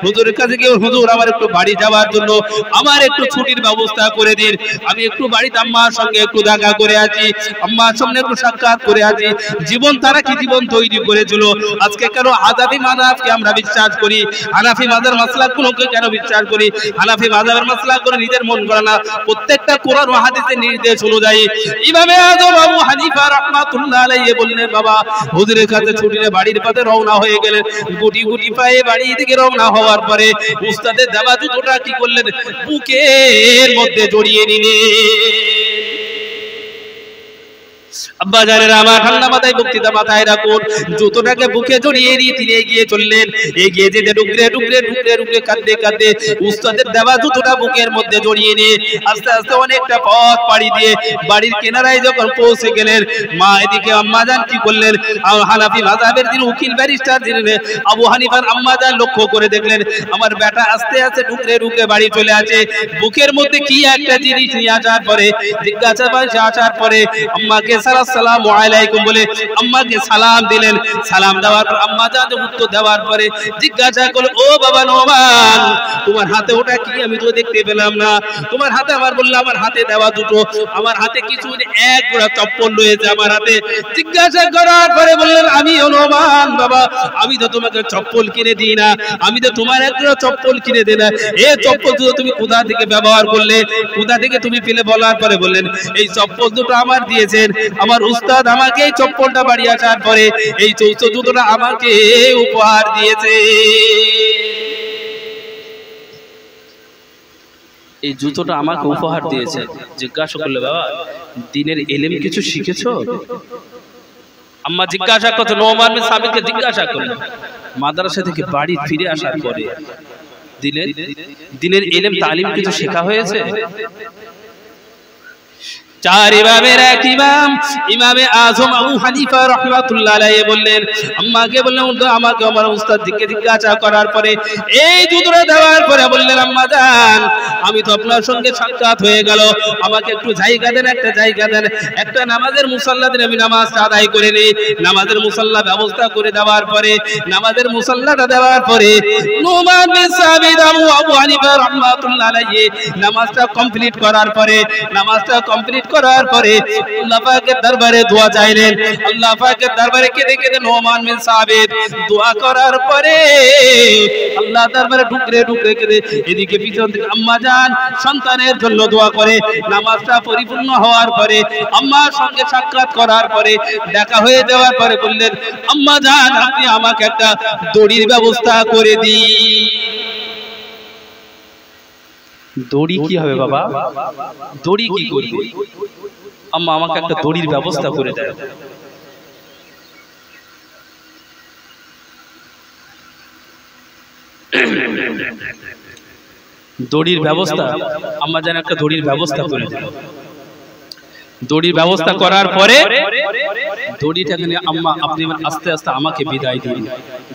হুজুরের কাছে গিয়ে হুজুর আমার একটু বাড়ি যাওয়ার জন্য আমার একটু ছুটির ব্যবস্থা করে দিন, আমি একটু বাড়িতে আম্মার সঙ্গে একটু দেখা করে আছি, আম্মার সঙ্গে একটু সাক্ষাৎ করে আছি। জীবন তারা কি জীবন তৈরি করেছিল, আজকে কেন আযাবি মানাফকে আমরা বিশ্বাস করি, হানাফি মাযহাবের মাসলাকগুলোকে কেন বিশ্বাস করি? হানাফি মাযহাবের মাসলাকগুলো নিজের মন করা না, প্রত্যেকটা কোরআন ও হাদিসের নির্দেশ অনুযায়ী। ইমামে আযম আবু হানিফা রাহমাতুল্লাহ আলাইহি বললেন, বাবা হুজুরের কাছে ছুটিতে বাড়ির পথে রওনা হয়ে গেলেন। গুটি গুটি পায়ে বাড়ির দিকে রওনা হওয়ার পরে উস্তাদের দেওয়া জুতোটা কি করলেন? বুকের মধ্যে জড়িয়ে নিলেন। আব্বা জানেরা আমার, ঠান্ডা মাথায় বক্তৃতা মাথায় রাখুন। জুতোটাকে বুকে জড়িয়ে দিয়ে তিনি এগিয়ে চললেন। এগিয়ে যেতে ডুকরে ডুকরে ডুকরে ডুকরে কাঁদতে কাঁদতে উস্তাদের দেওয়া জুতোটা বুকের মধ্যে জড়িয়ে নিয়ে আস্তে আস্তে অনেকটা পথ পাড়ি দিয়ে বাড়ির কিনারায় যখন পৌঁছে গেলেন, মা এদিকে আম্মা জান কি করলেন? হানাফি মাযহাবের যিনি উকিল ব্যারিস্টার ছিলেন আবু হানিফার আম্মা জান লক্ষ্য করে দেখলেন আমার বেটা আস্তে আস্তে ডুকরে ডুকরে বাড়ি চলে আসে। বুকের মধ্যে কি একটা জিনিস নিয়ে আসার পরে জিজ্ঞাসা আসার পরে আম্মাকে আসসালামু আলাইকুম বলে আম্মাকে সালাম দিলেন। সালাম দেওয়ার পর আম্মা জান উত্তর দেওয়ার পরে জিজ্ঞাসা করলেন, ও বাবা নোমান, তোমার হাতে ওটা কি? আমি তো দেখতে পেলাম না। তোমার হাতে? আমার বললাম আমার হাতে দেওয়া দুটো, আমার হাতে কিছু এক জোড়া চপ্পল রয়েছে আমার হাতে। জিজ্ঞাসা করার পরে বললেন, আমি নোমান বাবা, আমি তো তোমাকে চপ্পল কিনে দিই না, আমি তো তোমার এক জোড়া চপ্পল কিনে দিই না। এই চপ্পল দুটো তুমি কোথা থেকে ব্যবহার করলে, কোথা থেকে তুমি পেলে? বলার পরে বললেন, এই চপ্পল দুটো আমার দিয়েছেন আমার উস্তাদ, আমাকে এই চপ্পলটা বাড়ি আসার পরে এই জুতোটা আমাকে উপহার দিয়েছে। এই জুতোটা আমাকে উপহার দিয়েছে। জিজ্ঞাসা করলে, বাবা দ্বীনের ইলম কিছু শিখেছো? আম্মা জিজ্ঞাসা করতে নোমান বিন সাবিতকে জিজ্ঞাসা করলেন, মাদ্রাসা থেকে বাড়ি ফিরে আসার পরে দ্বীনের ইলম তালিম কিছু শেখা হয়েছে? চার ইমামের এক ইমাম ইমামে আযম আবু হানিফা রাহমাতুল্লাহ আলাইহি বললেন, আম্মাকে বললেন, আমাকে আমার উস্তাদ দিকে জিজ্ঞাসা করার পরে এই জুতোটা দেওয়ার পরে বললেন, আম্মা জান আমি তো আপনার সঙ্গে সাক্ষাৎ হয়ে গেল, আমাকে একটু জায়গা দেন, একটা জায়গা দেন, একটা নামাজের মুসাল্লা দিন, আমি নামাজটা আদায় করে নিই। নামাজের মুসাল্লা ব্যবস্থা করে দেওয়ার পরে নামাজের মুসাল্লাটা দেওয়ার পরে নোমান বিন সাবিত আবু হানিফা রাহমাতুল্লাহ আলাইহি নামাজটা কমপ্লিট করার পরে করার পরে আল্লাহ পাকের দরবারে দোয়া চাইলেন। আল্লাহ পাকের দরবারে কেঁদে কেঁদে নোমান বিন সাবিত দোয়া করার পরে আল্লাহ দরবারে ডুকরে ডুকরে কেঁদে এদিকে পিছন থেকে আম্মা জান সন্তানের জন্য দোয়া করে। নামাজটা পরিপূর্ণ হওয়ার পরে আম্মার সঙ্গে সাক্ষাৎ করার পরে দেখা হয়ে যাওয়ার পরে বললেন, আম্মা জান আপনি আমাকে একটা দড়ির ব্যবস্থা করে দিন। দড়ি কি হবে বাবা? দড়ি কি করবে? আম্মা আমাকে একটা দড়ির ব্যবস্থা করে দেয়। দড়ির ব্যবস্থা আম্মা যেন একটা দড়ির ব্যবস্থা করে দেয়। দড়ির ব্যবস্থা করার পরে দড়িটাকে নিয়ে আম্মা আপনি আস্তে আস্তে আমাকে বিদায় দিন।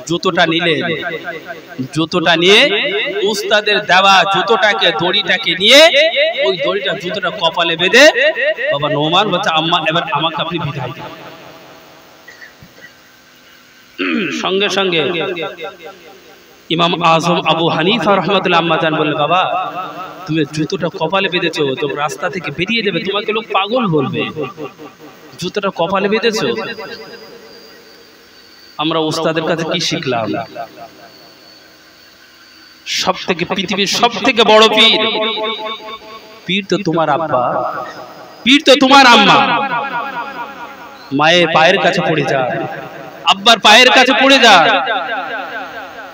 জুতোটা নিলেন, জুতোটা নিয়ে উস্তাদের দেওয়া জুতোটাকে দড়িটাকে নিয়ে ওই দড়িটা জুতোটা কপালে বেঁধে বাবা নোমান বলছে, আম্মা এবার আমাকে আপনি বিদায় দিন। সঙ্গে সঙ্গে ইমাম আযম আবু হানিফা রাহমাতুল্লাহ আম্মা জান বললেন, বাবা তুমি জুতোটা কপালে বেঁধেছো, তো রাস্তা থেকে বেরিয়ে যাবে, তোমাকে লোক পাগল বলবে, জুতোটা কপালে বেঁধেছো। আমরা উস্তাদের কাছে কি শিখলাম? সব থেকে পৃথিবীর সব থেকে বড় পীর, পীর তো তোমার আব্বা, পীর তো তোমার আম্মা। মায়ের পায়ের কাছে পড়ে যা, আব্বার পায়ের কাছে পড়ে যা,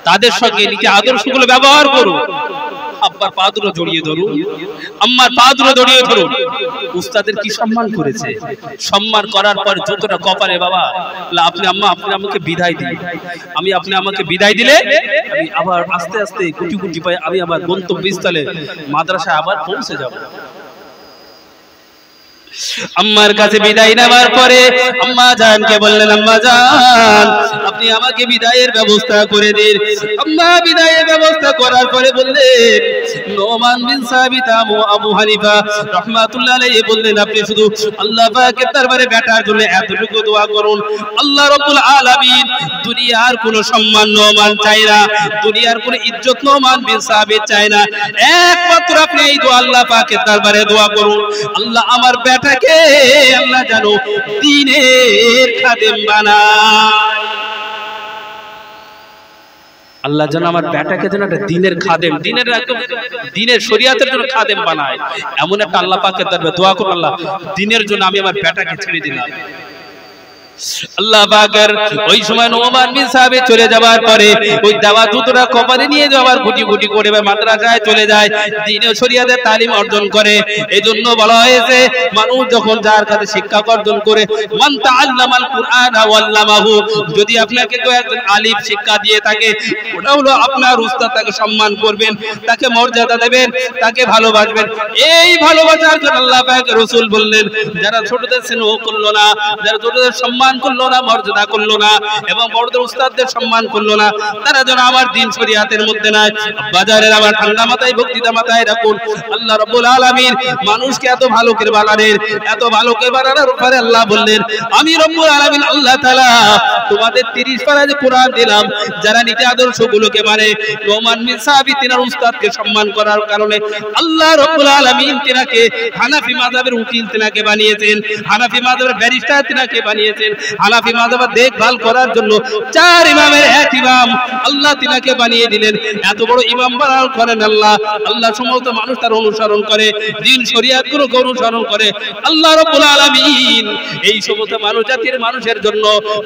তাদের সঙ্গে নিজে আদর্শগুলো ব্যবহার করো। আব্বার পা দুটো জড়িয়ে ধরুন, আম্মার পা দুটো জড়িয়ে ধরুন। উস্তাদের কি সম্মান করেছে? সম্মান করার পর জুতোটা কপালে, বাবা আপনি আম্মা আপনি আমাকে বিদায় দিন, আমি আপনি আমাকে বিদায় দিলে আমি আবার আস্তে আস্তে গুটি গুটি পায়ে আমি আবার গন্তব্যস্থলে মাদ্রাসায় আবার পৌঁছে যাব। আম্মার কাছে বিদায় নেওয়ার পরে আম্মা জানকে বললেন, আম্মা জান আপনি আমাকে বিদায়ের ব্যবস্থা করে দিন। আম্মা বিদায়ের ব্যবস্থা করার পরে বললেন, নোমান বিন সাবিত আবু হানিফা রাহমাতুল্লাহ আলাইহি বললেন আপনি শুধু আল্লাহ পাকের দরবারে বেটার জন্য এতটুকু দোয়া করুন, আল্লাহ রাব্বুল আলামিন দুনিয়ার কোনো সম্মান নোমান চায় না, দুনিয়ার কোনো ইজ্জত নোমান বিন সাবিত চায় না, একমাত্র আপনি এই দোয়া আল্লাহ পাকের দরবারে দোয়া করুন, আল্লাহ আমার বেটাকে আল্লাহ জানো দ্বীনের খাদেম বানায়, আল্লাহ যেন আমার বেটাকে যেন একটা দ্বীনের খাদেম, দ্বীনের শরিয়াতের জন্য খাদেম বানায়, এমন একটা আল্লাহ পাকের দরবারে দোয়া করুন, আল্লাহ দ্বীনের জন্য আমি আমার বেটাকে ছেড়ে দিলাম। আল্লাহ পাকের ওই সময় নোমান বিন সাবিত চলে যাওয়ার পরে ওই দাওয়া দুটোরা কপালে নিয়ে যাওয়ার গুটি গুটি করে মাদ্রাসায় চলে যায়, দ্বীনের শরিয়াতের তালিম অর্জন করে। এজন্য বলা হয়েছে মানুষ যখন যার কাছে শিক্ষা অর্জন করে, মান তাআল্লামাল কুরআন ওয়া আল্লামাহু, যদি আপনাকে কেউ একজন আলিম শিক্ষা দিয়ে থাকে ওটা হলো আপনার উস্তাদ, তাকে সম্মান করবেন, তাকে মর্যাদা দেবেন, তাকে ভালোবাসবেন। এই ভালোবাসার জন্য আল্লাহ পাকের রাসূল বললেন যারা ছোটদের স্নেহ করলো না, যারা ছোটদের সম্মান করলো না, মর্যাদা করলো না এবং বড়দের উস্তাদদের সম্মান করলো না, তারা যেন আমার দ্বীন শরিয়াতের মধ্যে নাই। বাজারের আমার ঠান্ডা মাথায় বক্তৃতা মাথায় রাখুন, আল্লাহ রাব্বুল আলামিন মানুষকে এত ভালো করে বানালেন, এত ভালো করে বানানোর পরে আল্লাহ বললেন আমি রব্বুল আলামিন আল্লাহ তাআলা তোমাদের 30 পারা যে কোরআন দিলাম, যারা নীতি আদর্শগুলোকে মানে নোমান বিন সাবিত তিনার উস্তাদকে সম্মান করার কারণে আল্লাহ রাব্বুল আলামিন তিনাকে হানাফি মাযহাবের উকিল তিনাকে বানিয়েছেন, হানাফি মাযহাবের ব্যারিস্টার তিনাকে বানিয়েছেন, হানাফি মাযহাবের দেখভাল করার জন্য 4 ইমামের এক ইমাম আল্লাহ তিনাকে বানিয়ে দিলেন। এত বড় ইমাম বানাল করেন আল্লাহ, আল্লাহ সমস্ত মানুষ তার অনুসরণ করে, দ্বীন শরিয়াতগুলো অনুসরণ করে। আল্লাহ রাব্বুল আলামিন এই সমস্ত মানুষ জাতির মানুষের জন্য,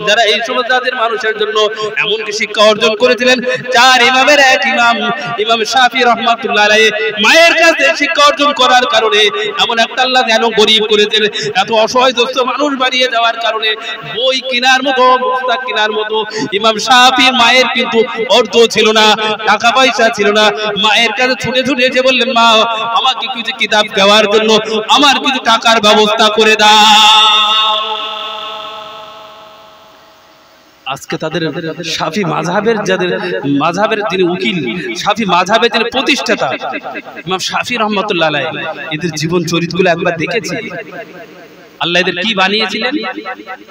যারা এই সমস্ত জাতির মানুষের জন্য এমন কি শিক্ষা অর্জন করেছিলেন, 4 ইমামের এক ইমাম ইমাম শাফি রাহমাতুল্লাহ আলাইহি মায়ের কাছে শিক্ষা অর্জন করার কারণে এমন একটা আল্লাহ যেন গরিব করেছেন, এত অসহায় দোস্ত মানুষ বানিয়ে যাওয়ার কারণে বই কেনার মতো, পুস্তক কেনার মতো ইমাম শাফি মায়ের কিন্তু অর্থ ছিল না, টাকা পয়সা ছিল না। মায়ের কাছে ছুটে ছুটে এসে বললেন মা আমাকে কিছু কিতাব দেওয়ার জন্য আমার কিছু টাকার ব্যবস্থা করে দাও। আজকে তাদের শাফি মাযহাবের যাদের মাযহাবের যিনি উকিল, শাফি মাযহাবের যিনি প্রতিষ্ঠাতা ইমাম শাফি রাহমাতুল্লাহ আলাইহি, এদের জীবন চরিত্রগুলো একবার দেখেছি। আল্লাহ এদের কি বানিয়েছিলেন,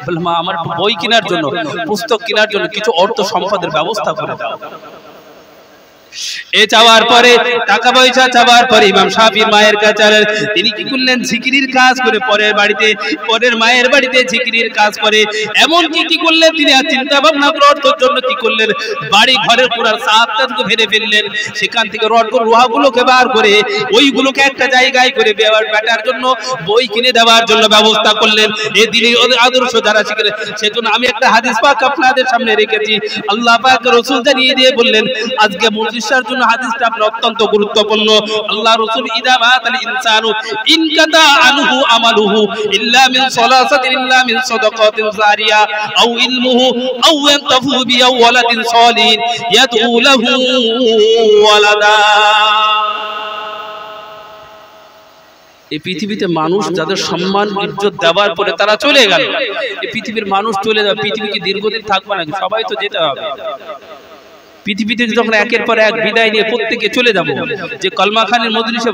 বললাম আমার বই কেনার জন্য, পুস্তক কেনার জন্য কিছু অর্থ সম্পদের ব্যবস্থা করে দাও। এ চাওয়ার পরে টাকা পয়সা চাওয়ার পরে ইমাম শাফির মায়ের কাছে তিনি কি করলেন, জিকিরির কাজ করে পরের বাড়িতে, পরের মায়ের বাড়িতে জিকিরির কাজ করে। এমন কি করলেন তিনি আর চিন্তা ভাবনা করে অর্থের জন্য কি করলেন, বাড়ি ঘরের পুরার ছাদটাকে ভেঙে ফেললেন, সেখান থেকে রড লোহাগুলোকে বার করে ওইগুলোকে একটা জায়গায় করে বেটার জন্য বই কিনে দেওয়ার জন্য ব্যবস্থা করলেন। এই দিনের আদর্শ যারা শিখলেন, সেজন্য আমি একটা হাদিস পাক আপনাদের সামনে রেখেছি। আল্লাহ পাক রাসূল জানিয়ে দিয়ে বললেন আজকে মুসলিমের জন্য হাদিসটা অত্যন্ত গুরুত্বপূর্ণ। আল্লাহ রাসূল ইদা মাতাল ইনসানু ইনকাতা আনহু আমালুহু ইল্লা মিন সালাসাতিন ইল্লা মিন সাদাকাতিন জারিয়া আও ইলমুহু আও ইয়ানতাফু বিওয়ালাদিন সালিহিন ইয়াদউ লাহু ওয়ালাদা। এই পৃথিবীতে মানুষ যাদের সম্মান ইজ্জত দেওয়ার পরে তারা চলে গেল, এই পৃথিবীর মানুষ চলে যাবে, পৃথিবী কি দীর্ঘদিন থাকবে নাকি? সবাই তো যেতে হবে। পৃথিবীতে যখন একের পর এক বিদায় নিয়ে প্রত্যেকে চলে যাব, যে কলমাখানের মজলিসে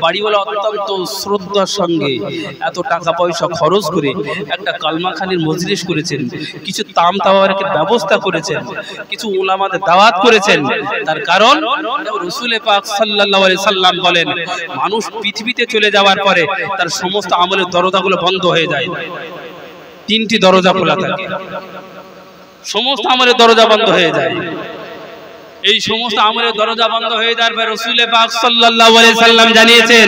বাড়িওয়ালা অত্যন্ত শ্রদ্ধার সঙ্গে এত টাকা পয়সা খরচ করে একটা কলমাখানের মজলিস করেছেন, কিছু তাম তাওয়ারের ব্যবস্থা করেছেন, কিছু উলামাদের দাওয়াত করেছেন, তার কারণ রাসূল পাক সাল্লাল্লাহু আলাইহি সাল্লাম বলেন মানুষ পৃথিবীতে চলে যাওয়ার পরে তার সমস্ত আমলের দরজাগুলো বন্ধ হয়ে যায়, 3টি দরজা খোলা থাকে, সমস্ত আমলের দরজা বন্ধ হয়ে যায়। এই সমস্ত আমলের দরজা বন্ধ হয়ে যাওয়ার পর রাসূল পাক সাল্লাল্লাহু আলাইহি সাল্লাম জানিয়েছেন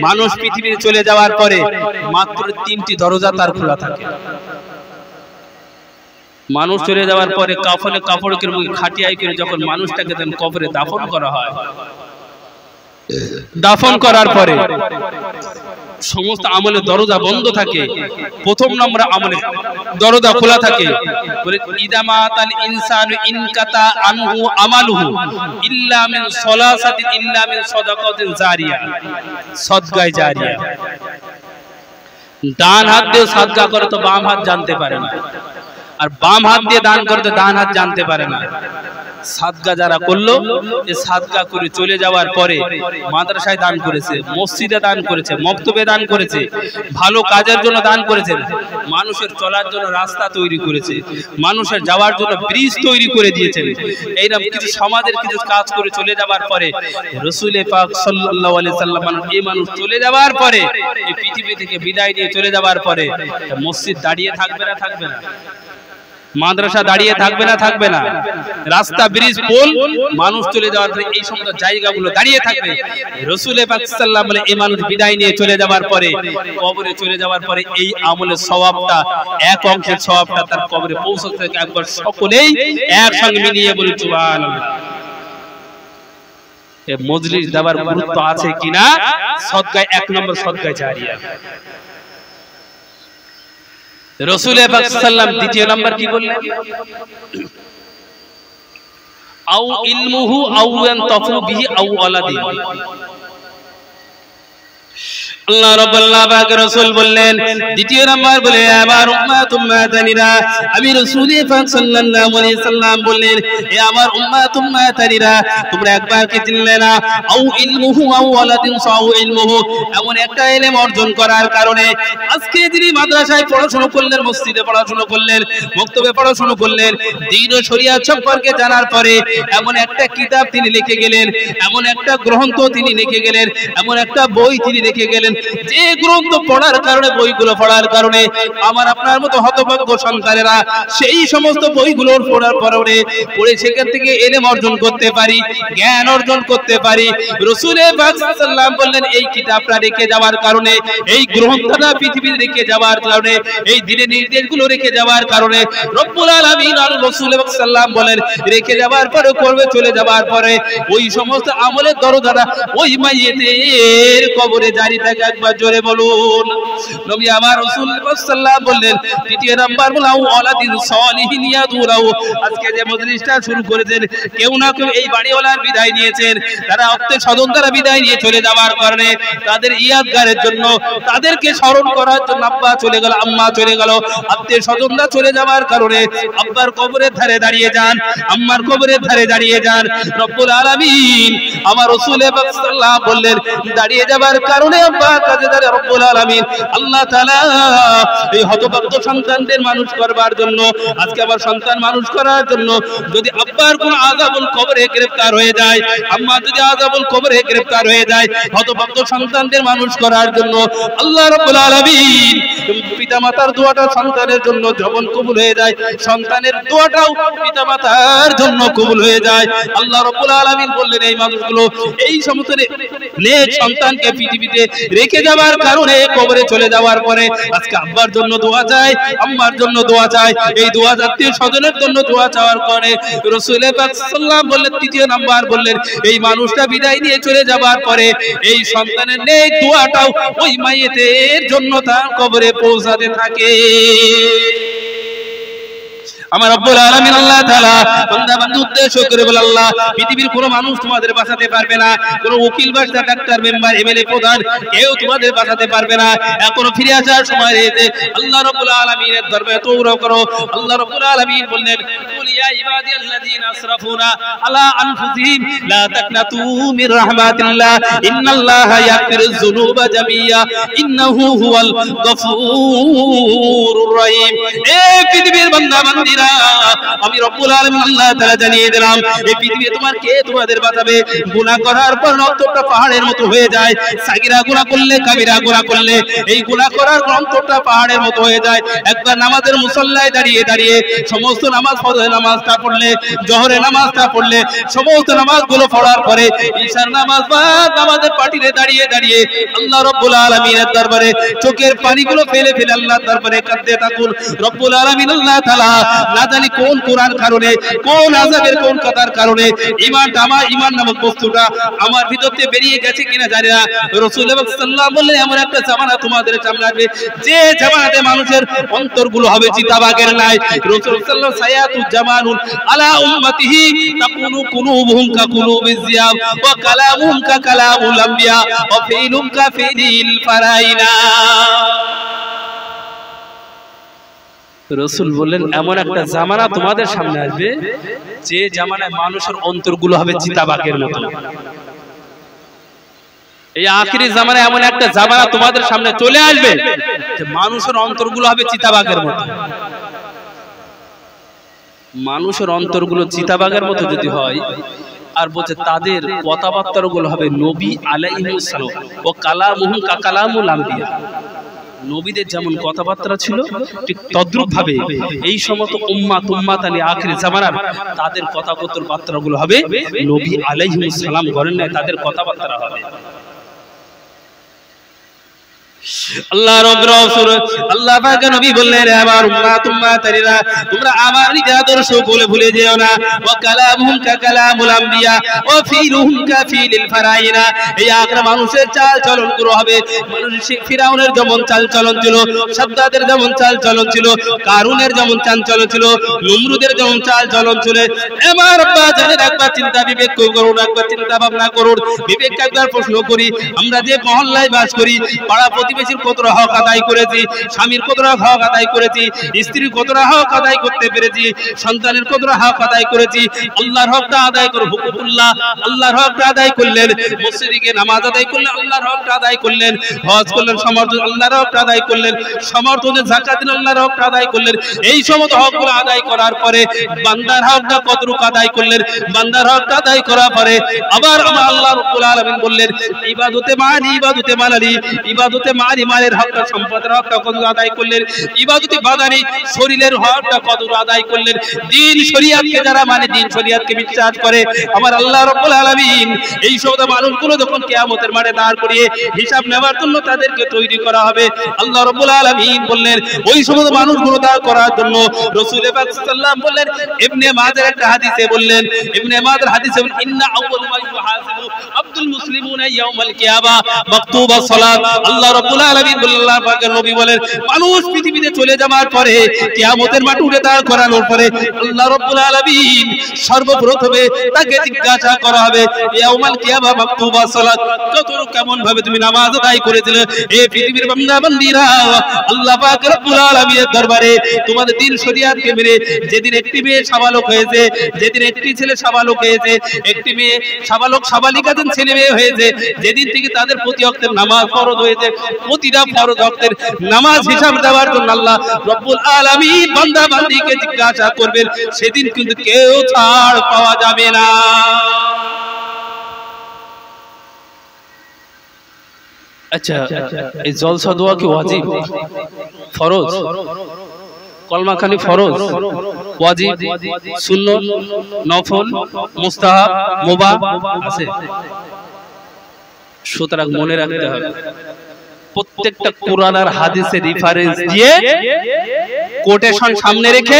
মানুষ পৃথিবীতে চলে যাওয়ার পরে মাত্র 3টি দরজা তার খোলা থাকে। মানুষ চলে যাওয়ার পরে কাফনে কাপড়ের মুখে খাটিয়াই করে যখন মানুষটাকে দেন কবরে দাফন করা হয়, দাফন করার পরে সমস্ত আমলের দরজা বন্ধ থাকে, প্রথম নম্বর আমলের দরজা খোলা থাকে। বলে ইদামাতাল ইনসানু ইনকাতা আনহু আমালুহু ইল্লা মিন সালাসাতিন ইল্লা মিন সাদাকাতিন জারিয়া, সদকায়ে জারিয়া। ডান হাত দিয়ে সাদকা করে তো বাম হাত জানতে পারে না, আর বাম হাত দিয়ে দান করতে ডান হাত জানতে পারে না। সাদকা যারা করলো, এই সাদকা করে চলে যাওয়ার পরে মাদ্রাসায় দান করেছে, মসজিদে দান করেছে, মক্তবে দান করেছে, ভালো কাজের জন্য দান করেছেন, মানুষের চলার জন্য রাস্তা তৈরি করেছে, মানুষের যাওয়ার জন্য ব্রিজ তৈরি করে দিয়েছেন। এইরকম কিছু সমাজের কিছু কাজ করে চলে যাওয়ার পরে রাসূল পাক সাল্লাল্লাহু আলাইহি সাল্লাম এই মানুষ চলে যাওয়ার পরে, এই পৃথিবী থেকে বিদায় নিয়ে চলে যাওয়ার পরে মসজিদ দাঁড়িয়ে থাকবে না থাকবে না? মাদ্রাসা দাঁড়িয়ে থাকবে না থাকবে না? রাস্তা, ব্রিজ, পোল, মানুষ চলে যাওয়ার পরে এই সমস্ত জায়গাগুলো দাঁড়িয়ে থাকবে। রাসূল পাক সাল্লাল্লাহু আলাইহি এই মানুষ বিদায় নিয়ে চলে যাওয়ার পরে, কবরে চলে যাওয়ার পরে এই আমলের সওয়াবটা, এক অংশের সওয়াবটা তার কবরে পৌঁছতে থাকে। একবার সকলেই একসঙ্গে মিলিয়ে বলি সুবহানাল্লাহ। এই মজলিস দেওয়ার গুরুত্ব আছে কিনা? সদকায় 1 নম্বর সদকায় জারিয়া। রাসূল পাক সাল্লাল্লাহু আলাইহি দ্বিতীয় নাম্বার কি বললেন? আও ইলমুহু আও ইয়ানতাফু বিহি আও ওয়ালাদিন। আল্লাহ রাব্বুল পাক রাসূল বললেন দ্বিতীয় নাম্বার বলে আমার উম্মত উম্মতানিরা, আমি রাসূল পাক সাল্লাল্লাহু আলাইহি সাল্লাম বললেন এ আমার উম্মত উম্মতানিরা, তোমরা একবার কি চিনলে না? আও ইলমুহু আও ওয়ালাদিন সাউ ইলমুহু, এমন একটা ইলম অর্জন করার কারণে আজকে যিনি মাদ্রাসায় পড়াশোনা করলেন, মসজিদে পড়াশোনা করলেন, মক্তবে পড়াশোনা করলেন, দ্বীন ও শরিয়াত সম্পর্কে জানার পরে এমন একটা কিতাব তিনি লিখে গেলেন, এমন একটা গ্রন্থ তিনি লিখে গেলেন, এমন একটা বই তিনি লিখে গেলেন, যে গ্রন্থ পড়ার কারণে, বইগুলো পড়ার কারণে আমার আপনার মতো হতভাগ্য সন্তানেরা সেই সমস্ত বইগুলো পড়ার পরে পড়ে সেখান থেকে ইলম অর্জন করতে পারি, জ্ঞান অর্জন করতে পারি। রাসূল পাক সাল্লাল্লাহু আলাইহি সাল্লাম বললেন এই কিতাবটা রেখে যাওয়ার কারণে, এই গ্রন্থটা পৃথিবীতে রেখে যাওয়ার কারণে, এই দিনের নির্দেশগুলো রেখে যাওয়ার কারণে রব্বুল আলামিন আর রাসূল পাক সাল্লাল্লাহু আলাইহি সাল্লাম বলেন রেখে যাওয়ার পরে, করবে চলে যাওয়ার পরে ওই সমস্ত আমলের দরজাটা ওই মাইয়েতের কবরে জারি থাকে। একবার জোরে বলুন। নবী আমার রাসূল সাল্লাল্লাহু আলাইহি ওয়াসাল্লাম বললেন তৃতীয় নাম্বার বলাও ওয়ালাদিন সালিহিন ইয়াদুরাউ। আজকে যে মজলিসটা শুরু করেছেন, কেউ না কেউ এই বাড়িওয়ালার বিদায় নিয়েছেন, তারা আত্মীয় স্বজন দ্বারা বিদায় নিয়ে চলে যাওয়ার কারণে তাদের ইয়াদগারের জন্য, তাদেরকে স্মরণ করার জন্য আব্বা চলে গেল, আম্মা চলে গেল, আত্মীয় স্বজনরা চলে যাওয়ার কারণে আব্বার কবরের ধারে দাঁড়িয়ে যান, আম্মার কবরের ধারে দাঁড়িয়ে যান। রব্বুল আলামিন আমার রাসূল পাক সাল্লাল্লাহু আলাইহি বললেন দাঁড়িয়ে যাবার কারণে আব্বার কাছে দাঁড়িয়ে রব্বুল আলামিন আল্লাহ তাআলা এই হতভাগ্য সন্তানদের মানুষ করবার জন্য, আজকে আমার সন্তান মানুষ করার জন্য যদি আব্বার কোন আযাবুল কবরে গ্রেফতার হয়ে যায়, আম্মা যদি আযাবুল কবরে গ্রেফতার হয়ে যায়, হতভাগ্য সন্তানদের মানুষ করার জন্য আল্লাহ রাব্বুল আলামিন পিতামাতার দোয়াটা সন্তানের জন্য যখন কবুল হয়ে যায়, সন্তানের দোয়াটাও পিতামাতার জন্য কবুল হয়ে যায়। আল্লাহ রাব্বুল আলামিন বললেন এই মানুষগুলো এই সমস্ত নেক সন্তানকে পৃথিবীতে রেখে যাওয়ার কারণে কবরে চলে যাওয়ার পরে আজকে আব্বার জন্য দোয়া চাই, আম্মার জন্য দোয়া চাই, এই দোয়া আত্মীয় স্বজনের জন্য দোয়া চাওয়ার কারণে রাসূল পাক সাল্লাল্লাহু আলাইহি ওয়াসাল্লাম বললেন তৃতীয় নাম্বার বললেন এই মানুষটা বিদায় নিয়ে চলে যাওয়ার পরে এই সন্তানের নেক দোয়াটাও ওই মাইয়েতের জন্য তার কবরে পৌঁছাতে থাকে। আমার রব্বুল আলামিন আল্লাহ তাআলা বান্দা বান্দা উদ্দেশ্য করে বলে আল্লাহ পৃথিবীর কোনো মানুষ তোমাদের বাঁচাতে পারবে না, কোনো উকিল বাদশা ডাক্তার মেম্বার এমএলএ প্রধান কেউ তোমাদের বাঁচাতে পারবে না। এখনো ফিরে আসার সময় রয়েছে, আল্লাহ রাব্বুল আলামিনের দরবারে তওবা করো। আল্লাহ রাব্বুল আলামিন বললেন কুল ইয়া ইবাদিয়াল্লাযীনা আসরাফুনা আলা আনফুসিহিম লা তাকনাতু মির রাহমাতিল্লাহ ইন্নাল্লাহা ইয়াগফিরুয যুনুবা জামিয়া ইন্নাহু হুয়াল গফুরুর রহিম। এই পৃথিবীর বান্দা বান্দীরা আমি রব্বুল আলামিন আল্লাহ তাআলা জানিয়ে দিলাম এই পৃথিবী তোমার কে তোমাদের বাঁচাবে? গুনাহ করার পর রক্তটা পাহাড়ের মতো হয়ে যায়, সাগীরা গুনাহ করলে কাবীরা গুনাহ করলে এই গুনাহ করার রক্তটা পাহাড়ের মতো হয়ে যায়। একবার নামাজের মুসল্লায় দাঁড়িয়ে দাঁড়িয়ে সমস্ত নামাজ, ফজরের নামাজটা পড়লে, জোহরের নামাজটা পড়লে, সমস্ত নামাজগুলো পড়ার পরে ঈশার নামাজ বা নামাজের পাটিতে দাঁড়িয়ে দাঁড়িয়ে আল্লাহ রব্বুল আলামিনের দরবারে চোখের পানিগুলো ফেলে ফেলে আল্লাহর দরবারে কাঁদতে থাকুন। রব্বুল আলামিন আল্লাহ তাআলা না জানি কোন কোরআন কারণে, কোন আযাবের কোন কথার কারণে ঈমানটা, আমার ঈমান নামক বস্তুটা আমার ভিতর থেকে বেরিয়ে গেছে কিনা জানি না। রাসূল সাল্লাল্লাহু আলাইহি ওয়াসাল্লাম বললেন এমন একটা জামানা তোমাদের সামনে আসবে যে জামানাতে মানুষের অন্তরগুলো হবে চিতাবাগের ন্যায়। রাসূল সাল্লাল্লাহু আলাইহি ওয়াসাল্লাম সায়াতু জামানুন আলা উম্মতিহি তাকুনু কুলুবুহুম কা কুলুবিজ জিয়াব ওয়া কালামুহুম কা কালামুল আমবিয়া ওয়া ফিলুম কা ফিলিল ফারাইনা। রাসূল বললেন এমন একটা জামানা তোমাদের সামনে আসবে যে জামানায় মানুষের অন্তরগুলো হবে চিতাবাঘের মতো। এই আখিরি জামানায় এমন একটা জামানা তোমাদের সামনে চলে আসবে যে মানুষের অন্তরগুলো হবে চিতাবাঘের মতো। মানুষের অন্তরগুলো চিতাবাঘের মতো যদি হয়, আর বলছে তাদের কথাবার্তাগুলো হবে নবী আলাইহিস সালাম ও কালামুহুম কা কালামুল আম্বিয়া। নবীদের যেমন কথাবার্তা ছিল ঠিক তদ্রূপ ভাবে এই সমস্ত উম্মাতানি আখিরি জামানার তাদের কথাবার্তাগুলো হবে নবী আলাইহিস সালাম করেন না, তাদের কথাবার্তা হবে। আল্লাহ রাব্বুল আল্লাহ পাক নবী বললেন আমার উম্মাতানিরা তোমরা আমার আদর্শ ভুলে যেও না। ওয়া কালামুহুম কা কালামুল আম্বিয়া ওয়া ফিলুহুম কা ফিলিল ফারাইনা। এই আখরা মানুষের চাল চলন গুলো হবে মানুষের ফিরাউনের যেমন চাল চলন ছিল, সাদ্দাদের যেমন চাল চলন ছিল, কারুনের যেমন চাল চলন ছিল, নমরুদের যেমন চাল চলন ছিল। আমার আব্বা জানেন একবার চিন্তা বিবেক করুন, একবার চিন্তা ভাবনা করুন, বিবেক একবার প্রশ্ন করি। আমরা যে মহল্লায় বাস করি, পাড়া প্রতিবেশীর কতটা হক আদায় করেছি, স্বামীর কতটা হক আদায় করেছি, স্ত্রীর কতটা হক আদায় করতে পেরেছি, সন্তানের কতটা হক আদায় করেছি। আল্লাহর হকটা আদায় করো, হুকুকুল্লাহ আল্লাহর হকটা আদায় করলেন, মসজিদে গিয়ে নামাজ আদায় করলেন আল্লাহর হকটা আদায় করলেন, হজ করলেন সমর্থন আল্লাহর হকটা আদায় করলেন, সমর্থনে যাকাত দিলেন আল্লাহর হকটা আদায় করলেন। এই সমস্ত হকগুলো আদায় করার পরে বান্দার হকটা কতটুকু আদায় করলেন, বান্দার হকটা আদায় করার পরে আবার আমার আল্লাহ রাব্বুল আলামিন বললেন ইবাদতে মানি ইবাদতে মালালি, ইবাদতে মানি মালের হকটা সম্পদের হকটা কত আদায় করলেন, ইবাদতে বাদানি শরীরের হকটা কত আদায় করলেন। দ্বীন শরীয়তকে যারা মানে দ্বীন শরীয়তকে বিশ্বাস করে আমার আল্লাহ রাব্বুল আলামিন এই সমস্ত মানুষগুলো যখন কিয়ামতের মাঠে দাঁড় করিয়ে হিসাব নেওয়ার জন্য তাদেরকে তৈরি করা হবে, আল্লাহ রাব্বুল আলামিন বললেন ওই সমস্ত মানুষগুলো দাঁড় করার জন্য রাসূল পাক সাল্লাল্লাহু আলাইহি ওয়াসাল্লাম বললেন, ইবনে মাজাহ একটা হাদিসে বললেন, ইবনে মাজাহ হাদিসে বলেন ইন্না আউয়ালু মা ইউহাসিবু আব্দুল মুসলিমুনা ইয়াউমাল কিয়ামা মাকতুবা সালাত। আল্লাহ রাব্বুল আলামিন বলেন, আল্লাহ পাকের নবী বলেন মানুষ পৃথিবীতে চলে যাওয়ার পরে কিয়ামতের মাঠে উঠে দাঁড় করানোর পরে আল্লাহ রাব্বুল আলামিন সর্বপ্রথমে তাকে জিজ্ঞাসা করা হবে ইয়াউমাল কিয়ামা মাকতুবা সালাত, কত কেমন ভাবে তুমি নামাজ আদায় করেছিলে এই পৃথিবীর বান্দা বান্দীরা। আল্লাহ পাক রব্বুল আলামিনের দরবারে তোমাদের দ্বীন শরীয়তকে মেনে যেদিন একটি মেয়ে সাবালক হয়েছে, যেদিন একটি ছেলে সাবালক হয়েছে, একটি মেয়ে সাবালক সাবালিকাদের ছেলে মেয়ে হয়েছে, যেদিন থেকে তাদের প্রতি ওয়াক্তের নামাজ ফরজ হয়েছে, প্রতিটা ফরজ ওয়াক্তের নামাজ হিসাব দেওয়ার জন্য আল্লাহ রব্বুল আলামিন বান্দা বান্দীকে জিজ্ঞাসা করবেন, সেদিন কিন্তু কেউ ছাড় পাওয়া যাবে না। আচ্ছা এই জলসা দোয়া কি ওয়াজিব ফরজ? কলমা খালি ফরজ, ওয়াজিব, সুন্নাত, নফল, মুস্তাহাব, মুবাহ আছে। সুতরাং মনে রাখতে হবে প্রত্যেকটা কোরআন আর হাদিসের রেফারেন্স দিয়ে কোটেশন সামনে রেখে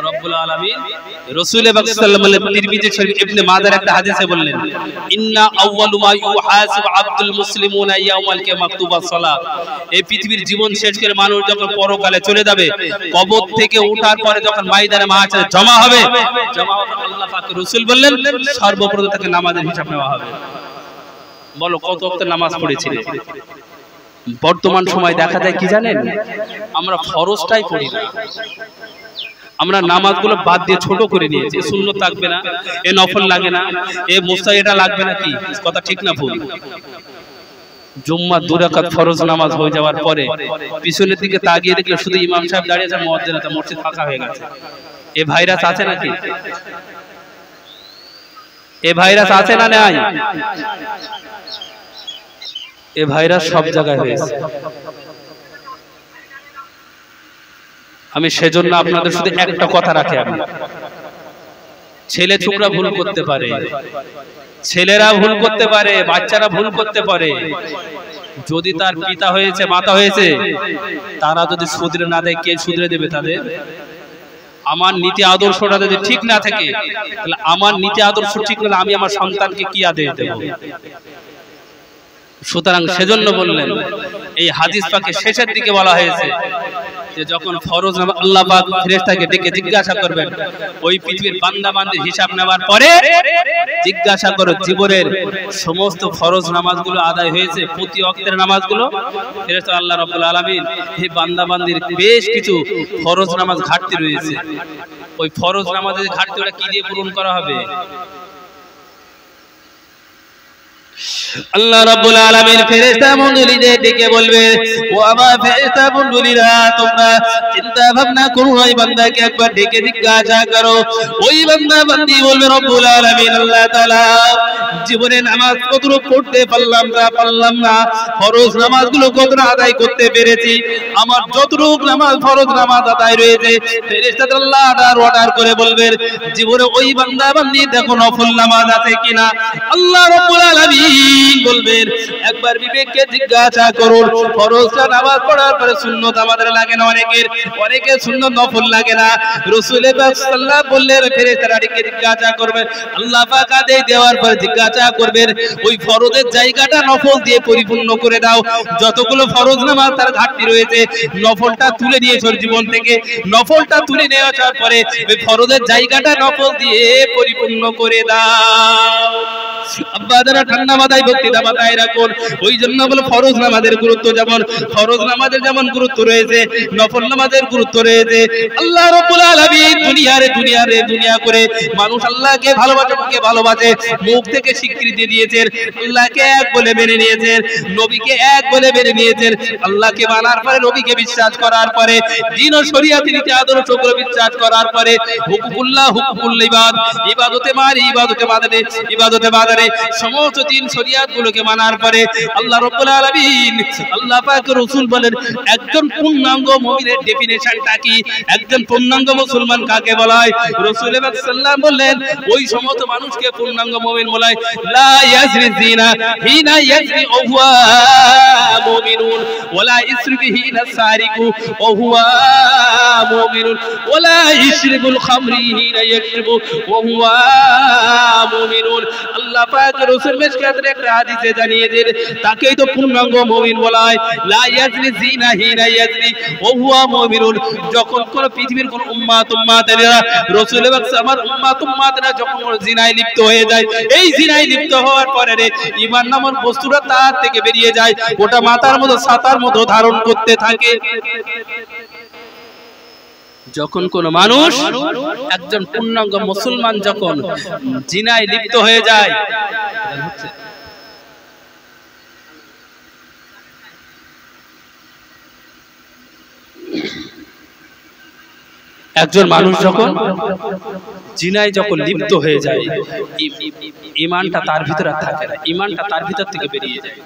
রব্বুল আলামিন রাসূল পাক সাল্লাল্লাহু আলাইহি ওয়াসাল্লাম তিরমিজি শরীফ ইবনে মাজাহ একটা হাদিসে বললেন ইন্না আউয়ালু মা ইউহাসিবু আব্দুল মুসলিমুনা ইয়াউমাল কিয়ামা মাকতুবা সালাত। এই পৃথিবীর জীবন শেষ করে মানুষ যখন পরকালে চলে যাবে, কবর থেকে ওঠার পরে যখন ময়দানে মাহশারে জমা হবে, আল্লাহ পাক রাসূল বললেন সর্বপ্রথম তাকে নামাজের হিসাব নেওয়া হবে। বলো কত ওয়াক্ত নামাজ পড়েছিলে? বর্তমান সময় দেখা যায় কি জানেন, আমরা ফরজটাই পড়ি না, আমরা নামাজগুলো বাদ দিয়ে ছোট করে নিয়েছি। সুন্নত থাকবে না, এ নফল লাগে না, এ মুস্তাহাব এটা লাগবে না। কি কথা ঠিক না ভুল? জুম্মা 2 রাকাত ফরজ নামাজ হয়ে যাওয়ার পরে পিছনের দিকে তাকিয়ে দেখলে শুধু ইমাম সাহেব দাঁড়িয়ে আছে, মুয়াজ্জিন আছে, মসজিদ ফাঁকা হয়ে গেছে। এ ভাইরাস আছে নাকি? এ ভাইরাস আছে না নাই? এ ভাইরাস সব জায়গায় হয়েছে। আমি সেজন্য আপনাদের শুধু একটা কথা রাখি, আমি ছেলে ছোকরা ভুল করতে পারে, ছেলেরা ভুল করতে পারে, বাচ্চারা ভুল করতে পারে। যদি তার পিতা হয়েছে মাতা হয়েছে তারা যদি শুধরে না দেয়, কে শুধরে দেবে তাদের? আমার নীতি আদর্শটা যদি ঠিক না থাকে তাহলে আমার নীতি আদর্শ ঠিক হলে আমি আমার সন্তানকে কি আদেশ দেব? সুতরাং সেজন্য বললেন এই হাদিস পাকে শেষের দিকে বলা হয়েছে যে যখন ফরজ নামাজ আল্লাহ পাক ফেরেশতাকে ডেকে জিজ্ঞাসা করবেন, ওই পৃথিবীর বান্দা বান্দির হিসাব নেওয়ার পরে জিজ্ঞাসা করো জীবনের সমস্ত ফরজ নামাজগুলো আদায় হয়েছে, প্রতি ওয়াক্তের নামাজগুলো। ফেরেশতা আল্লাহ রাব্বুল আলামিন এই বান্দা বান্দির বেশ কিছু ফরজ নামাজ ঘাটতি রয়েছে, ওই ফরজ নামাজের ঘাটতিটা কি দিয়ে পূরণ করা হবে? আল্লাহ রাব্বুল আলামিন ফেরেশতা মণ্ডলীদের ডেকে বলবে, ও আমার ফেরেশতা মণ্ডলীরা, তোমরা চিন্তা ভাবনা করো, ওই বান্দাকে একবার ডেকে জিজ্ঞাসা করো। ওই বান্দা বান্দি বলবে, রব্বুল আলামিন আল্লাহ তাআলা, জীবনে নামাজ কতটুকু পড়তে পারলাম না, ফরজ নামাজগুলো কতটা আদায় করতে পেরেছি, আমার যতটুকু নামাজ ফরজ নামাজ আদায় রয়েছে, ফেরেশতারা আল্লাহ অর্ডার করে বলবেন, জীবনে ওই বান্দা বান্দি দেখো নফল নামাজ আছে কিনা। আল্লাহ রাব্বুল আলামিন বলবেন, একবার বিবেককে জিজ্ঞাসা করুন, ফরজটা নামাজ পড়ার পরে সুন্নাত আমাদের লাগে না, অনেকের সুন্নাত নফল লাগে না। রাসূল পাক সাল্লাল্লাহু বললেন, ফেরেশতারা ডেকে জিজ্ঞাসা করবেন, আল্লাহ পাক আদেশ দেওয়ার পর জিজ্ঞাসা করবেন, ওই ফরজের জায়গাটা নফল দিয়ে পরিপূর্ণ করে দাও। যতগুলো ফরজ নামাজ তার ঘাটতি রয়েছে, নফলটা তুলে নিয়েছো জীবন থেকে, নফলটা তুলে নেওয়ার পরে ওই ফরজের জায়গাটা নফল দিয়ে পরিপূর্ণ করে দাও। আব্বাদারা ঠান্ডা মাথায় বক্তৃতা মাথায় রাখুন। ওই জন্য বলে ফরজ নামাজের গুরুত্ব যেমন, ফরজ নামাজের যেমন গুরুত্ব রয়েছে, নফল নামাজের গুরুত্ব রয়েছে। আল্লাহ রাব্বুল আলামিন দুনিয়া করে মানুষ আল্লাহকে ভালোবাসে, মুখ থেকে স্বীকৃতি দিয়েছেন, আল্লাহকে এক বলে মেনে নিয়েছেন, নবীকে এক বলে মেনে নিয়েছেন। আল্লাহকে মানার পরে, নবীকে বিশ্বাস করার পরে, দ্বীন ও শরীয়ত নীতি আদর্শগুলো বিশ্বাস করার পরে, হুকুকুল্লাহ হুকুকুল ইবাদ, ইবাদতে বাদানে সমস্ত দিন শরীয়ত গুলোকে মানার পরে আল্লাহ রাব্বুল আলামিন, আল্লাহ পাক রাসূল বলেন, একজন পূর্ণাঙ্গ মুমিনের ডেফিনিশনটা কি, একজন পূর্ণাঙ্গ মুসলমান কাকে বলা হয়? রাসূল পাক সাল্লাল্লাহু বললেন, ওই সমস্ত মানুষকে পূর্ণাঙ্গ মুমিন বলা হয়, লা ইয়াজরি জিনা হিনা ইয়াজরি ওয়া হুয়া মুমিনুন, ওয়ালা ইসরিফু হিনা সারিকু ওয়া হুয়া মুমিনুন, ওয়ালা ইশরিবুল খামরি হিনা ইয়াশরিবু ওয়া হুয়া মুমিনুন। আল্লাহ পাক রাসূল মিশকাতের একটা হাদিসে জানিয়ে দেন, তাকেই তো পূর্ণাঙ্গ মুমিন বলা হয়। লা ইয়াজনি জিনা হিনা ইয়াজনি ওয়া হুয়া মুমিনুন। যখন কোন পৃথিবীর কোন উম্মাতেরা, রাসূল পাক আমার উম্মাতেরা যখন জিনায় লিপ্ত হয়ে যায়, এই জিনায় লিপ্ত হওয়ার পরে ঈমান নামক বস্তুটা তার থেকে বেরিয়ে যায়, ওটা মাথার মতো ছাতার মতো ধারণ করতে থাকে। যখন কোন মানুষ, একজন পূর্ণাঙ্গ মুসলমান যখন জিনায় লিপ্ত হয়ে যায়, একজন মানুষ যখন জিনায় লিপ্ত হয়ে যায়, ঈমানটা তার ভিতরে থাকে না, ঈমানটা তার ভিতর থেকে বেরিয়ে যায়।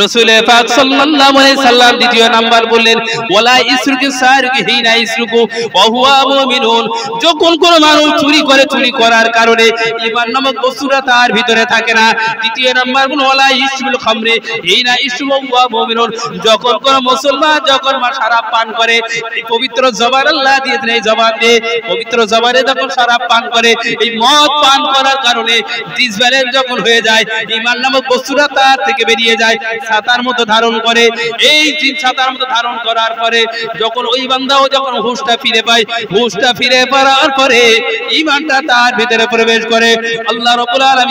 রাসূল পাক সাল্লাল্লাহু আলাইহি সাল্লাম দ্বিতীয় নাম্বার বললেন, ওয়ালা ইসরুকু সারিকু হিনা ইসরুকু ওয়া হুয়া মুমিনুন। যখন কোন মানুষ চুরি করার কারণে ঈমান নামক বস্তুটা তার ভিতরে থাকে না। তৃতীয় নাম্বার বলল, ওয়ালা ইশরুল খামরি হিনা ইশরু ওয়া হুয়া মুমিনুন। যখন কোন মুসলমান শরাব পান করে, এই পবিত্র জবান আল্লাহ দিয়েছেন, এই জবান দিয়ে পবিত্র জবানে যখন শরাব পান করে, এই মদ পান করার কারণে ডিসব্যালেন্স যখন হয়ে যায়, ঈমান নামক বস্তুটা তার থেকে বেরিয়ে যায়, ছাতার মতো ধারণ করে। এই ছাতার মতো ধারণ করার পরে যখন ওই বান্দাও যখন হুঁশটা ফিরে পায়, হুঁশটা ফিরে পাওয়ার পরে ঈমানটা তার ভিতরে প্রবেশ করে। আল্লাহ রাব্বুল আলামিন